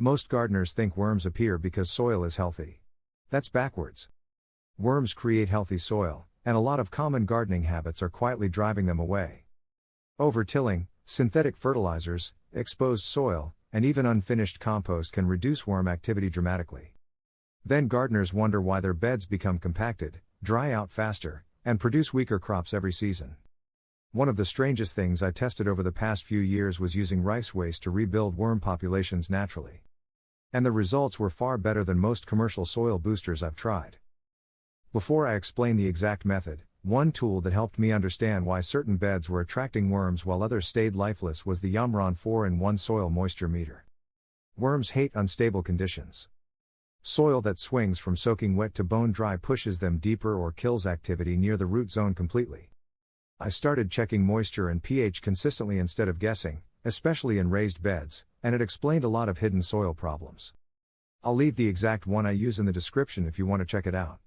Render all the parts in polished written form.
Most gardeners think worms appear because soil is healthy. That's backwards. Worms create healthy soil, and a lot of common gardening habits are quietly driving them away. Over-tilling, synthetic fertilizers, exposed soil, and even unfinished compost can reduce worm activity dramatically. Then gardeners wonder why their beds become compacted, dry out faster, and produce weaker crops every season. One of the strangest things I tested over the past few years was using rice waste to rebuild worm populations naturally. And the results were far better than most commercial soil boosters I've tried. Before I explain the exact method, one tool that helped me understand why certain beds were attracting worms while others stayed lifeless was the Humus-Rich 4-in-1 soil moisture meter. Worms hate unstable conditions. Soil that swings from soaking wet to bone dry pushes them deeper or kills activity near the root zone completely. I started checking moisture and pH consistently instead of guessing, especially in raised beds, and it explained a lot of hidden soil problems. I'll leave the exact one I use in the description if you want to check it out.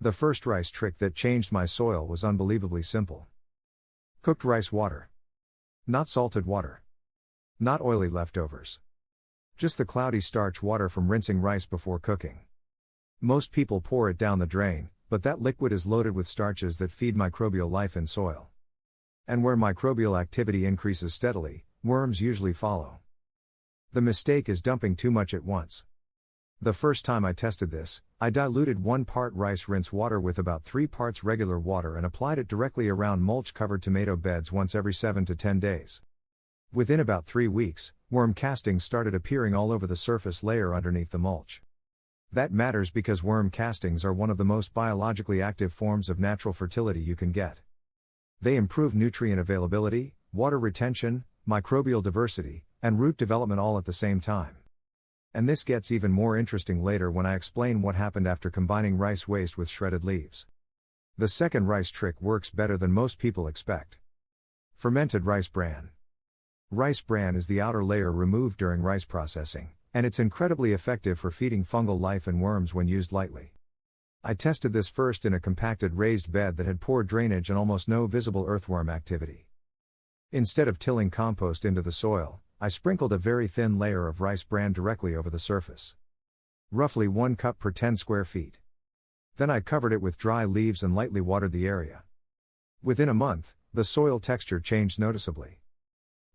The first rice trick that changed my soil was unbelievably simple. Cooked rice water. Not salted water. Not oily leftovers. Just the cloudy starch water from rinsing rice before cooking. Most people pour it down the drain, but that liquid is loaded with starches that feed microbial life in soil. And where microbial activity increases steadily, worms usually follow. The mistake is dumping too much at once. The first time I tested this, I diluted 1 part rice rinse water with about 3 parts regular water and applied it directly around mulch-covered tomato beds once every 7 to 10 days. Within about 3 weeks, worm castings started appearing all over the surface layer underneath the mulch. That matters because worm castings are one of the most biologically active forms of natural fertility you can get. They improve nutrient availability, water retention, microbial diversity, and root development all at the same time. And this gets even more interesting later when I explain what happened after combining rice waste with shredded leaves. The second rice trick works better than most people expect. Fermented rice bran. Rice bran is the outer layer removed during rice processing, and it's incredibly effective for feeding fungal life and worms when used lightly. I tested this first in a compacted raised bed that had poor drainage and almost no visible earthworm activity. Instead of tilling compost into the soil, I sprinkled a very thin layer of rice bran directly over the surface. Roughly 1 cup per 10 square feet. Then I covered it with dry leaves and lightly watered the area. Within a month, the soil texture changed noticeably.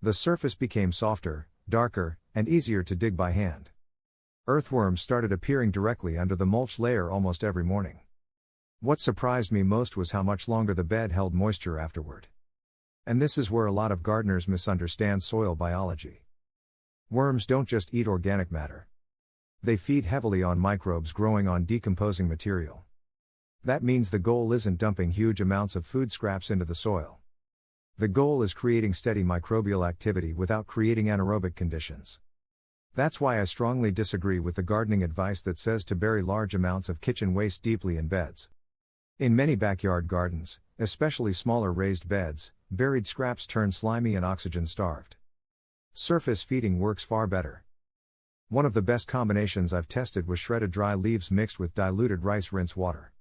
The surface became softer, darker, and easier to dig by hand. Earthworms started appearing directly under the mulch layer almost every morning. What surprised me most was how much longer the bed held moisture afterward. And this is where a lot of gardeners misunderstand soil biology. Worms don't just eat organic matter. They feed heavily on microbes growing on decomposing material. That means the goal isn't dumping huge amounts of food scraps into the soil. The goal is creating steady microbial activity without creating anaerobic conditions. That's why I strongly disagree with the gardening advice that says to bury large amounts of kitchen waste deeply in beds. In many backyard gardens, especially smaller raised beds, buried scraps turn slimy and oxygen-starved. Surface feeding works far better. One of the best combinations I've tested was shredded dry leaves mixed with diluted rice rinse water.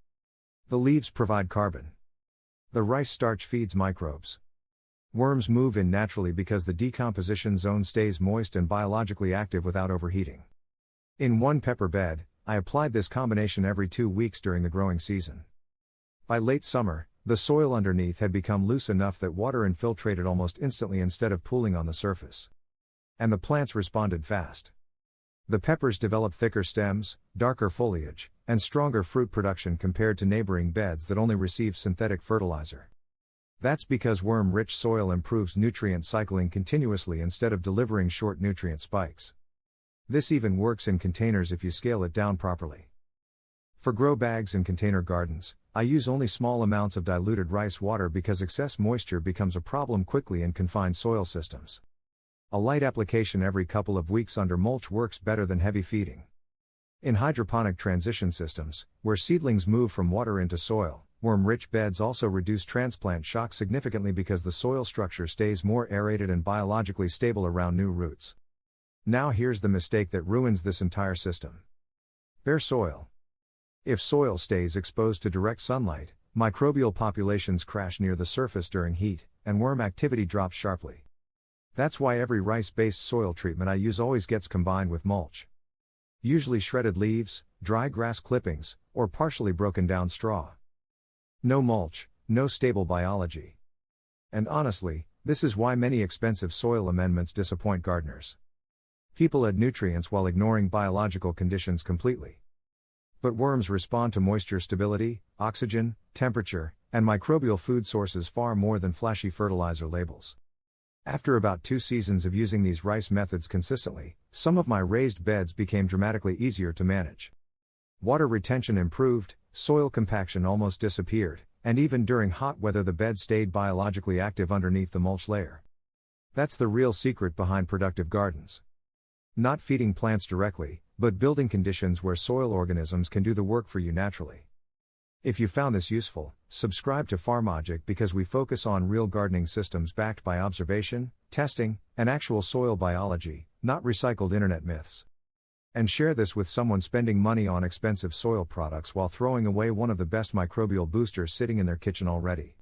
The leaves provide carbon. The rice starch feeds microbes. Worms move in naturally because the decomposition zone stays moist and biologically active without overheating. In 1 pepper bed, I applied this combination every 2 weeks during the growing season. By late summer, the soil underneath had become loose enough that water infiltrated almost instantly instead of pooling on the surface. And the plants responded fast. The peppers developed thicker stems, darker foliage, and stronger fruit production compared to neighboring beds that only received synthetic fertilizer. That's because worm-rich soil improves nutrient cycling continuously instead of delivering short nutrient spikes. This even works in containers if you scale it down properly. For grow bags and container gardens, I use only small amounts of diluted rice water because excess moisture becomes a problem quickly in confined soil systems. A light application every couple of weeks under mulch works better than heavy feeding. In hydroponic transition systems, where seedlings move from water into soil, worm-rich beds also reduce transplant shock significantly because the soil structure stays more aerated and biologically stable around new roots. Now here's the mistake that ruins this entire system. Bare soil. If soil stays exposed to direct sunlight, microbial populations crash near the surface during heat, and worm activity drops sharply. That's why every rice-based soil treatment I use always gets combined with mulch. Usually shredded leaves, dry grass clippings, or partially broken down straw. No mulch, no stable biology. And honestly, this is why many expensive soil amendments disappoint gardeners. People add nutrients while ignoring biological conditions completely. But worms respond to moisture stability, oxygen, temperature, and microbial food sources far more than flashy fertilizer labels. After about 2 seasons of using these rice methods consistently, some of my raised beds became dramatically easier to manage. Water retention improved, soil compaction almost disappeared, and even during hot weather the bed stayed biologically active underneath the mulch layer. That's the real secret behind productive gardens. Not feeding plants directly, but building conditions where soil organisms can do the work for you naturally. If you found this useful, subscribe to FarmLogic because we focus on real gardening systems backed by observation, testing, and actual soil biology, not recycled internet myths. And share this with someone spending money on expensive soil products while throwing away one of the best microbial boosters sitting in their kitchen already.